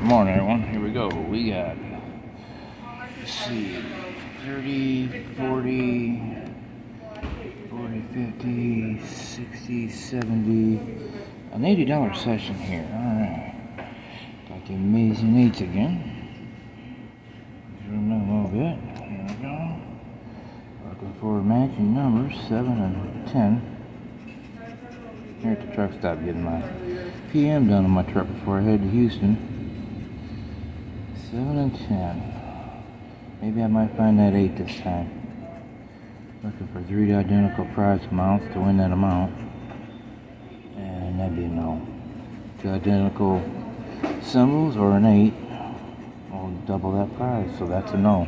Morning, everyone. Here we go. We got, let's see, 30, 40, 40, 50, 60, 70, an $80 session here. Alright. Got the Amazing Eights again. Zoom in a little bit. Here we go. Looking for matching numbers 7 and 10. Here at the truck stop getting my PM done on my truck before I head to Houston. 7 and 10. Maybe I might find that 8 this time. Looking for 3 identical prize amounts to win that amount. And that'd be a no. 2 identical symbols or an 8 will double that prize, so that's a no.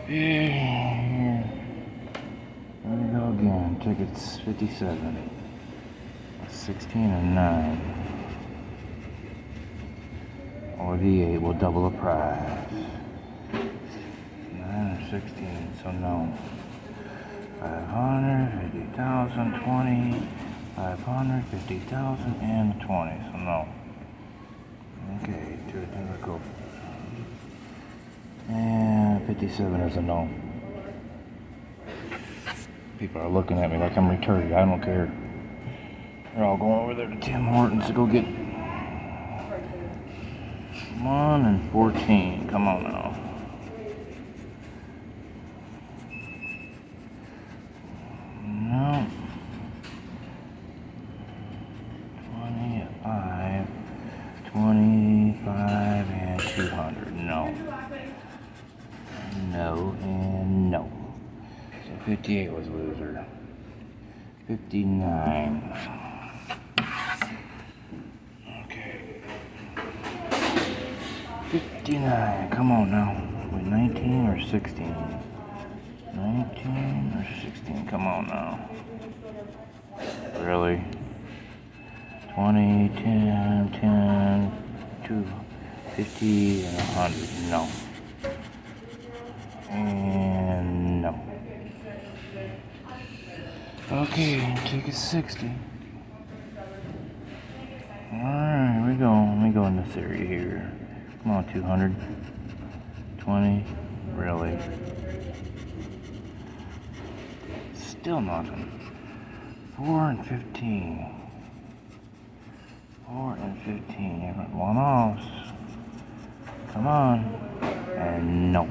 Here we go again. Tickets 57. 16 and 9. Or the 8 will double the prize. 9 or 16, so no. 500, 50,000, 20, 500, 50,000, and 20, so no. Okay, 2 identical. And 57 is a no. People are looking at me like I'm retarded. I don't care. They're all going over there to Tim Hortons to go get 1 and 14. Come on now. No. 25, 25, and 200. No. No and no. So 58 was a loser. 59. Okay. 59. Come on now. Wait, 19 or 16? 19 or 16? Come on now. Really? 20, 10, 10, 2, 50, and 100. No. And no. Okay, ticket 60. Alright, here we go. Let me go in this area here. Come on, 200. 20. Really? Still nothing. 4 and 15. 4 and 15. Different one-offs. Come on. And no.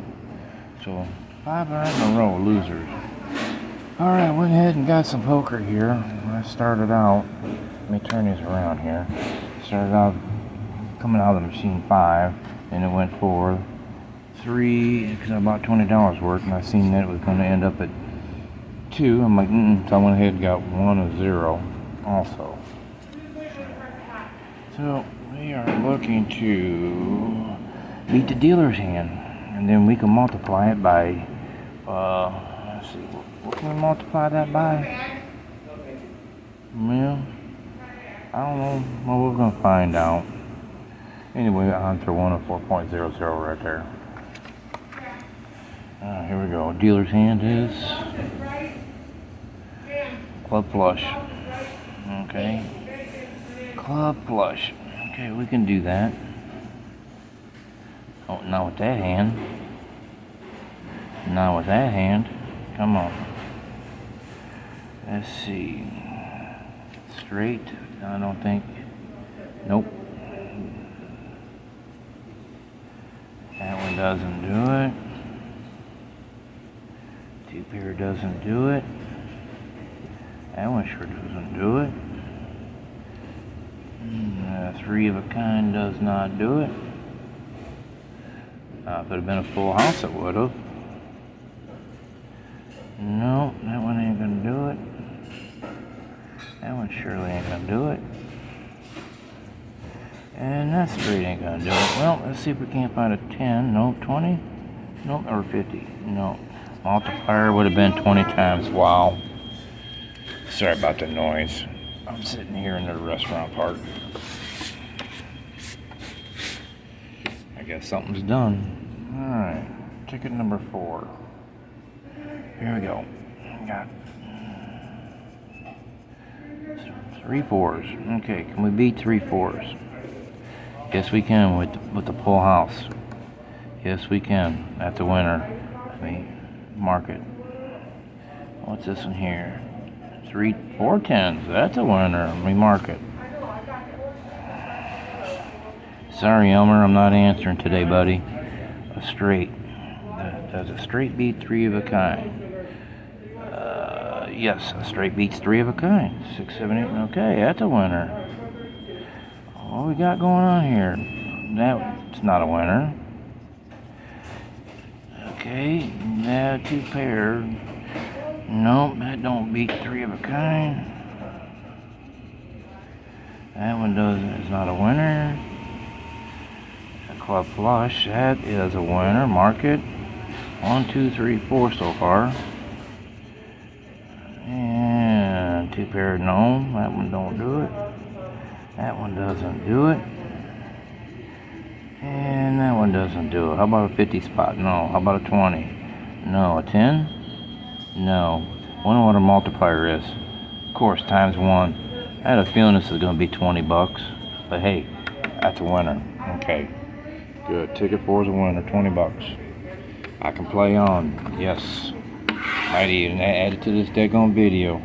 So, 5 in a row, losers. Alright, went ahead and got some poker here. I started out, let me turn these around here. Started out coming out of the machine 5, and it went 4, 3, because I bought $20 worth, and I seen that it was going to end up at 2. I'm like, so I went ahead and got 1 and 0 also. So, we are looking to beat the dealer's hand, and then we can multiply it by, let's see, what can we multiply that by? Well, I don't know. Well, we're going to find out. Anyway, on to 104.00 right there. Here we go. Dealer's hand is club flush. Okay. Club flush. Okay, we can do that. Oh, not with that hand. Not with that hand. Come on. Let's see. Straight. I don't think. Nope. That one doesn't do it. 2 pair doesn't do it. That one sure doesn't do it. 3 of a kind does not do it. If it had been a full house, it would have. No, that one ain't gonna do it. That one surely ain't gonna do it. And that straight ain't gonna do it. Well, let's see if we can't find a 10. Nope, 20? Nope, or 50. No. Multiplier would have been 20 times. Wow. Sorry about the noise. I'm sitting here in the restaurant part. I guess something's done. Alright. Ticket number 4. Here we go. Got Three fours. Okay, can we beat three fours? Yes, we can with the full house. Yes, we can. That's a winner. Let me mark it. What's this one here? 4 tens. That's a winner. Let me mark it. Sorry, Elmer, I'm not answering today, buddy. A straight. Does a straight beat three of a kind? Yes, a straight beats three of a kind. 6, 7, 8. Okay, that's a winner. What we got going on here? That's not a winner. Okay, now two pair. Nope, that don't beat three of a kind. That one is not a winner. A club flush, that is a winner. Mark it. 1, 2, 3, 4 so far. And two pair, no, that one don't do it. That one doesn't do it. And that one doesn't do it. How about a 50 spot? No. How about a 20? No. A 10? No. Wonder what a multiplier is. Of course, times 1. I had a feeling this is going to be 20 bucks. But hey, that's a winner. Okay. Good. Ticket 4 is a winner. 20 bucks. I can play on. Yes. Might even add it to this daggone video.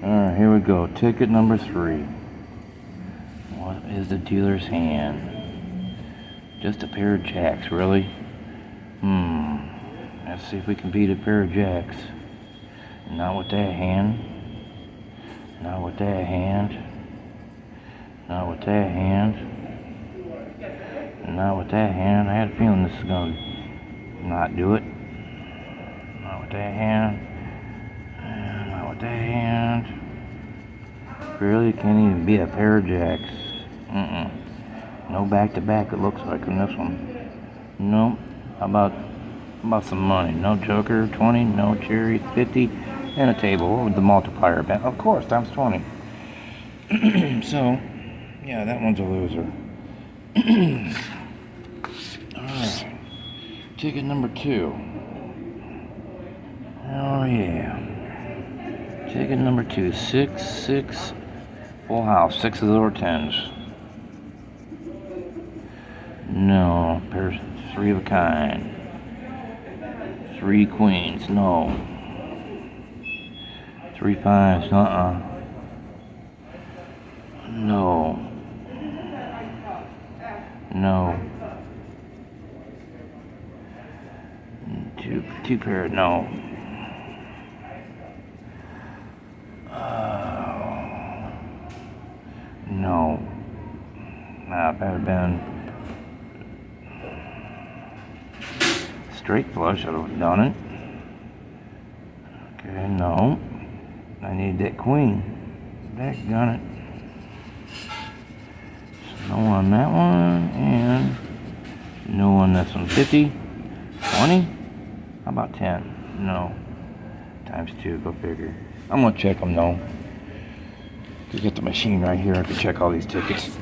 Alright, here we go. Ticket number 3. What is the dealer's hand? Just a pair of jacks, really? Let's see if we can beat a pair of jacks. Not with that hand. Not with that hand. Not with that hand. Not with that hand. I had a feeling this is going to not do it. Not with that hand. Not with that hand. Really can't even be a pair of jacks. No back-to-back it looks like on this one. Nope. How about some money? No joker, 20, no cherries, 50, and a table with the multiplier event. Of course, times 20. So, yeah, that one's a loser. Alright. Ticket number 2. Oh, yeah. Ticket number 2. 6, 6, full house. 6s or 10s. No. Pairs 3 of a kind. 3 queens. No. 3 5s. No. No. Two pair. No. No. Nah, better been straight flush. I'd have done it. Okay, no. I need that queen. Daggone it. No on that one, and no on this one. 50, 20, how about 10? No. Times 2, go figure. I'm gonna check them though. Just get the machine right here. I can check all these tickets.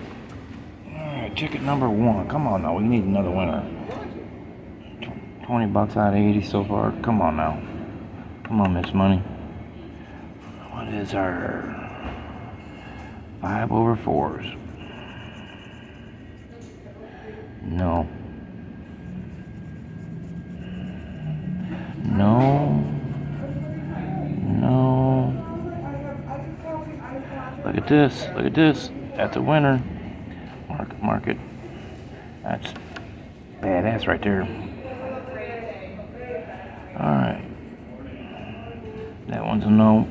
Alright, ticket number 1. Come on now, we need another winner. 20 bucks out of 80 so far. Come on now. Come on, Miss Money. What is our 5 over 4s? No. No. No. Look at this. Look at this. That's a winner. Mark it. That's badass right there. Alright. That one's a no.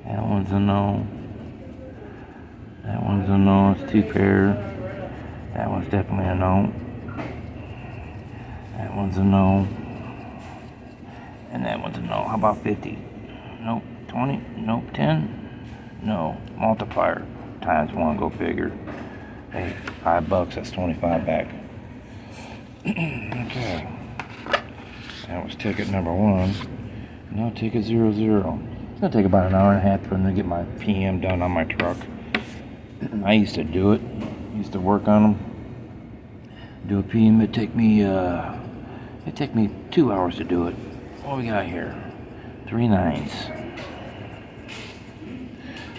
That one's a no. That one's a no. It's 2 pair. That one's definitely a no. That one's a no. And that one's a no. How about 50? Nope. 20? Nope. 10? No. Multiplier. Times 1. Go figure. Hey, 5 bucks. That's 25 back. Okay. That was ticket number 1. Now ticket 0, 0. It's going to take about an hour and a half for me to get my PM done on my truck. I used to do it. Used to work on them. Do a PM. It'd take me 2 hours to do it. What we got here? 3 9s.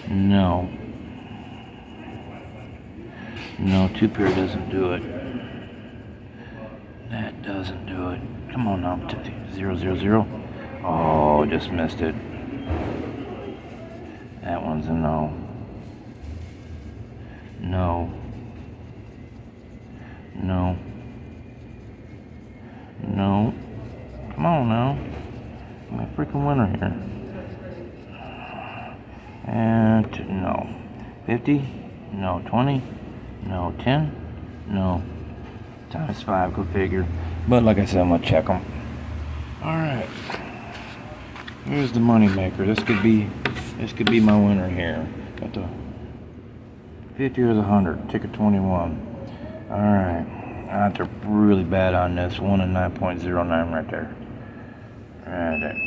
No. No, 2 pair doesn't do it. That doesn't do it. Come on now. 0, 0, 0. Oh, just missed it. That one's a no. No. No. No. Come on now. I'm a freaking winner here. And no. 50? No. 20? No. 10? No. Times 5, go figure. But like I said, I'm gonna check them. Alright. Here's the money maker. This could be my winner here. Got the 50 or the 100. Ticket 21. Alright. They're really bad on this. 1 and 9.09 right there. Right there.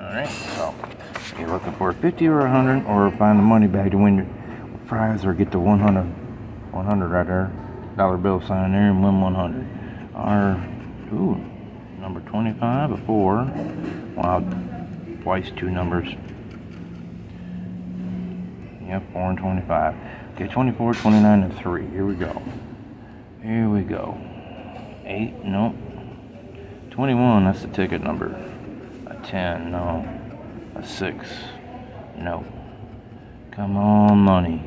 Alright, so you're looking for a 50 or 100, or find the money bag to win your prize, or get the 100 right there. Dollar bill sign there and win 100. Our number 25, a 4. Wow, twice 2 numbers. Yep, 4 and 25. Okay, 24, 29, and 3. Here we go. 8, nope. 21, that's the ticket number. A 10, no. A 6, no. Come on, money.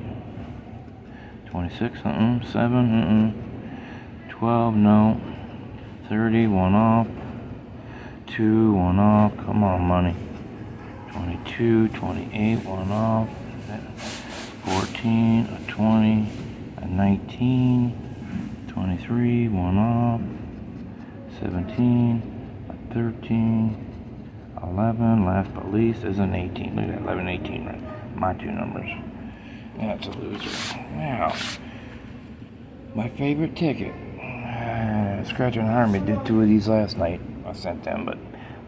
26, 7, 12, no. 30, 1 off. 2, 1 off. Come on, money. 22, 28, 1 off. 14, a 20, a 19, 23, 1 off. 17, a 13, 11, last but least is an 18. Look at that, 11, 18, right? My 2 numbers. That's a loser. Now, my favorite ticket. Scratch and Harmony did 2 of these last night. I sent them, but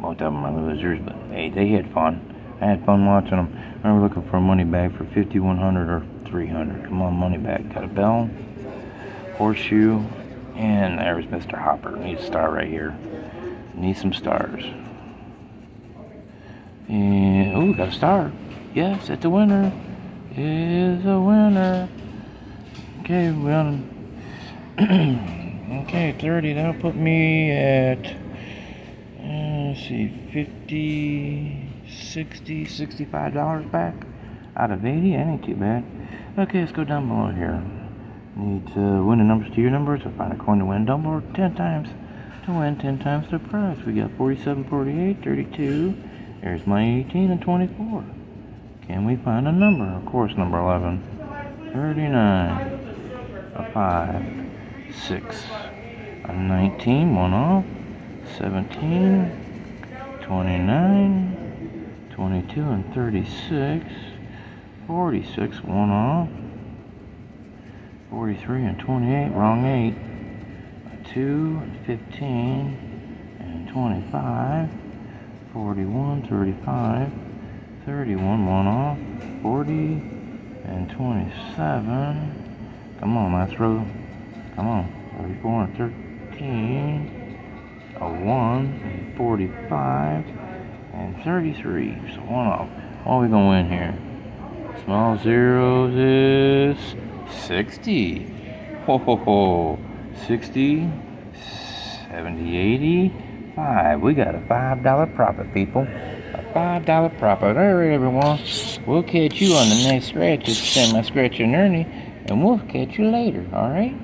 both of them are losers. But hey, they had fun. I had fun watching them. I was looking for a money bag for 50, 100, or 300. Come on, money bag. Got a bell, horseshoe, and there's Mr. Hopper. Need a star right here. Need some stars. And got a star. Yes, it's a winner. Is a winner. Okay, well, okay, 30. That'll put me at, let's see, 50, 60, $65 back out of 80. That ain't too bad. Okay, let's go down below here. Need to win the numbers to your numbers, or find a coin to win. Double 10 times to win 10 times the prize. We got 47, 48, 32. There's my 18 and 24. Can we find a number? Of course, number 11. 39. A 5. 6. A 19. 1 off. 17. 29. 22 and 36. 46. 1 off. 43 and 28. Wrong 8. A 2. 15. And 25. 41, 35, 31, 1 off, 40, and 27. Come on, last row. Come on, 34 and 13, a 1, 45, and 33. So 1 off. What are we going to win here? Small zeros is 60. Ho, ho, ho. 60, 70, 80. 5. We got a $5 profit, people. A $5 profit. All right, everyone. We'll catch you on the next scratch. It's Semi Scratch and Ernie, and we'll catch you later. All right.